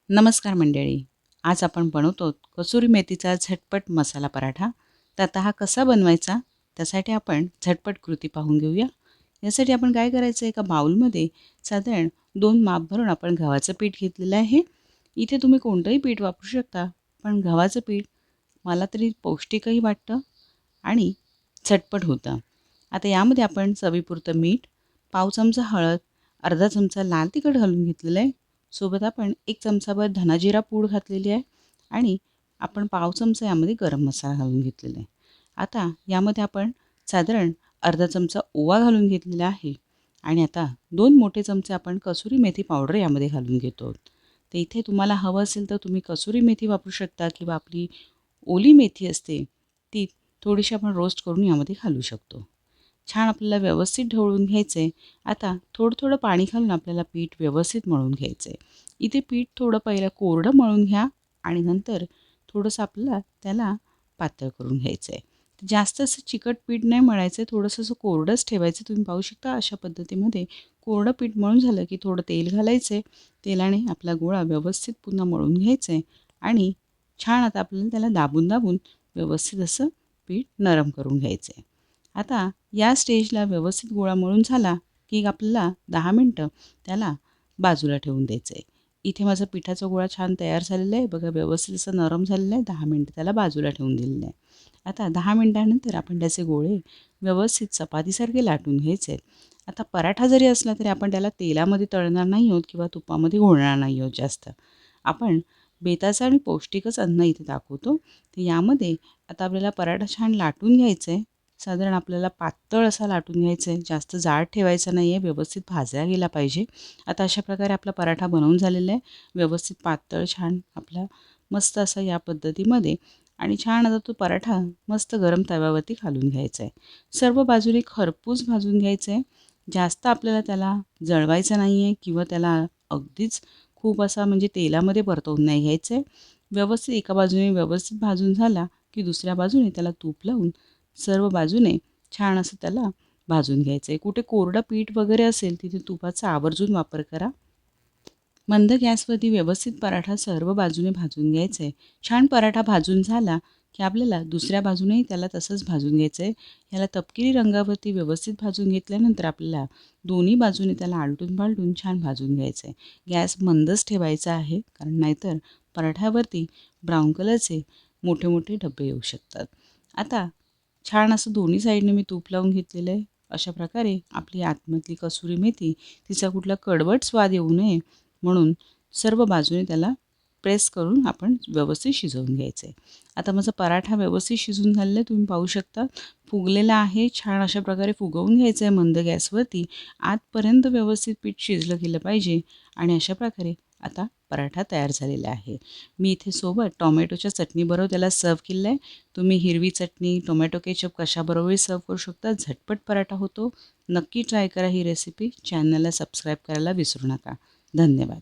नमस्कार मंडळी. आज आपण बनवतो कसुरी मेथीचा झटपट मसाला पराठा. तर आता हा कसा बनवायचा त्यासाठी आपण झटपट कृती पाहून घेऊया. यासाठी आपण काय करायचं, एका बाउलमध्ये साधारण 2 माप भरून आपण गव्हाचं पीठ घेतलेलं आहे. इथे तुम्ही कोणतंही पीठ वापरू शकता, पण गव्हाचं पीठ मला तरी पौष्टिकही वाटतं आणि झटपट होतं. आता यामध्ये आपण चवीपुरतं मीठ, पाव चमचा हळद, अर्धा चमचा लाल तिखट घालून घेतलेलं आहे. सोबत आपण 1 चमचाभर धनाजिरा पूड घातलेली आहे आणि आपण पाव चमचा यामध्ये गरम मसाला घालून घेतलेला आहे. आता यामध्ये आपण साधारण अर्धा चमचा ओवा घालून घेतलेला आहे आणि आता 2 मोठे चमचे आपण कसुरी मेथी पावडर यामध्ये घालून घेतो. तर इथे तुम्हाला हवं असेल तर तुम्ही कसुरी मेथी वापरू शकता किंवा आपली ओली मेथी असते ती थोडीशी आपण रोस्ट करून यामध्ये घालू शकतो. छान आपल्याला व्यवस्थित ढवळून घ्यायचं आहे. आता थोडं पाणी घालून आपल्याला पीठ व्यवस्थित मळून घ्यायचं आहे. इथे पीठ थोडं पहिलं कोरडं मळून घ्या आणि नंतर थोडंसं आपल्याला त्याला पातळ करून घ्यायचं आहे. जास्त असं चिकट पीठ नाही मळायचं आहे, थोडंसं असं कोरडंच ठेवायचं. तुम्ही पाहू शकता अशा पद्धतीमध्ये कोरडं पीठ मळून झालं की थोडं तेल घालायचं आहे. तेलाने आपला गोळा व्यवस्थित पुन्हा मळून घ्यायचं आहे आणि छान आता आपल्याला त्याला दाबून व्यवस्थित असं पीठ नरम करून घ्यायचं आहे. आता या स्टेजला व्यवस्थित गोळा मळून झाला की आपल्याला 10 मिनटं त्याला बाजूला ठेवून द्यायचं आहे. इथे माझा पिठाचा गोळा छान तयार झालेला आहे. बघा व्यवस्थित असं नरम झालेलं आहे. 10 मिनटं त्याला बाजूला ठेवून दिलेलं आहे. आता 10 मिनिटानंतर आपण त्याचे गोळे व्यवस्थित चपातीसारखे लाटून घ्यायचे आहेत. आता पराठा जरी असला तरी आपण त्याला तेलामध्ये तळणार नाही आहोत किंवा तुपामध्ये घोळणार नाही आहोत जास्त. आपण बेताचं आणि पौष्टिकच अन्न इथे दाखवतो. तर यामध्ये आता आपल्याला पराठा छान लाटून घ्यायचा आहे. साधारण आपल्याला पातळ असा लाटून घ्यायचा आहे. जास्त जाड ठेवायचा नाही आहे. व्यवस्थित भाजला गेला पाहिजे. आता अशा प्रकारे आपला पराठा बनवून झालेला आहे. व्यवस्थित पातळ छान आपला मस्त असा या पद्धतीमध्ये आणि छान आता तो पराठा मस्त गरम तव्यावरती घालून घ्यायचा आहे. सर्व बाजूने खरपूस भाजून घ्यायचं आहे. जास्त आपल्याला त्याला जळवायचं नाही आहे किंवा त्याला अगदीच खूप असा म्हणजे तेलामध्ये परतवून नाही घ्यायचं आहे. व्यवस्थित एका बाजूने व्यवस्थित भाजून झाला की दुसऱ्या बाजूने त्याला तूप लावून सर्व बाजूने छान असं त्याला भाजून घ्यायचं आहे. कुठे कोरडं पीठ वगैरे असेल तिथे तुपाचा आवर्जून वापर करा. मंद गॅसवरती व्यवस्थित पराठा सर्व बाजूने भाजून घ्यायचा आहे. छान पराठा भाजून झाला की आपल्याला दुसऱ्या बाजूनेही त्याला तसंच भाजून घ्यायचं आहे. याला तपकिरी रंगावरती व्यवस्थित भाजून घेतल्यानंतर आपल्याला दोन्ही बाजूने त्याला आलटून पालटून छान भाजून घ्यायचं आहे. गॅस मंदच ठेवायचा आहे, कारण नाहीतर पराठ्यावरती ब्राऊन कलरचे मोठे मोठे धब्बे येऊ शकतात. आता छान असं दोन्ही साईडने मी तूप लावून घेतलेलं आहे. अशा प्रकारे आपली आतमधली कसुरी मेथी तिचा कुठला कडवट स्वाद येऊ नये म्हणून सर्व बाजूने त्याला प्रेस करून आपण व्यवस्थित शिजवून घ्यायचं आहे. आता माझा पराठा व्यवस्थित शिजून झालेला आहे. तुम्ही पाहू शकता फुगलेला आहे. छान अशा प्रकारे फुगवून घ्यायचं आहे मंद गॅसवरती. आतपर्यंत व्यवस्थित पीठ शिजलं गेलं पाहिजे आणि अशा प्रकारे आता पराठा तयार झालेला आहे. मी इथे सोबत टोमॅटोच्या चटणीबरोबर त्याला सर्व्ह केलं आहे. तुम्ही हिरवी चटणी, टोमॅटो केचप कशाबरोबरही सर्व्ह करू शकता. झटपट पराठा होतो. नक्की ट्राय करा ही रेसिपी. चॅनलला सबस्क्राईब करायला विसरू नका. धन्यवाद.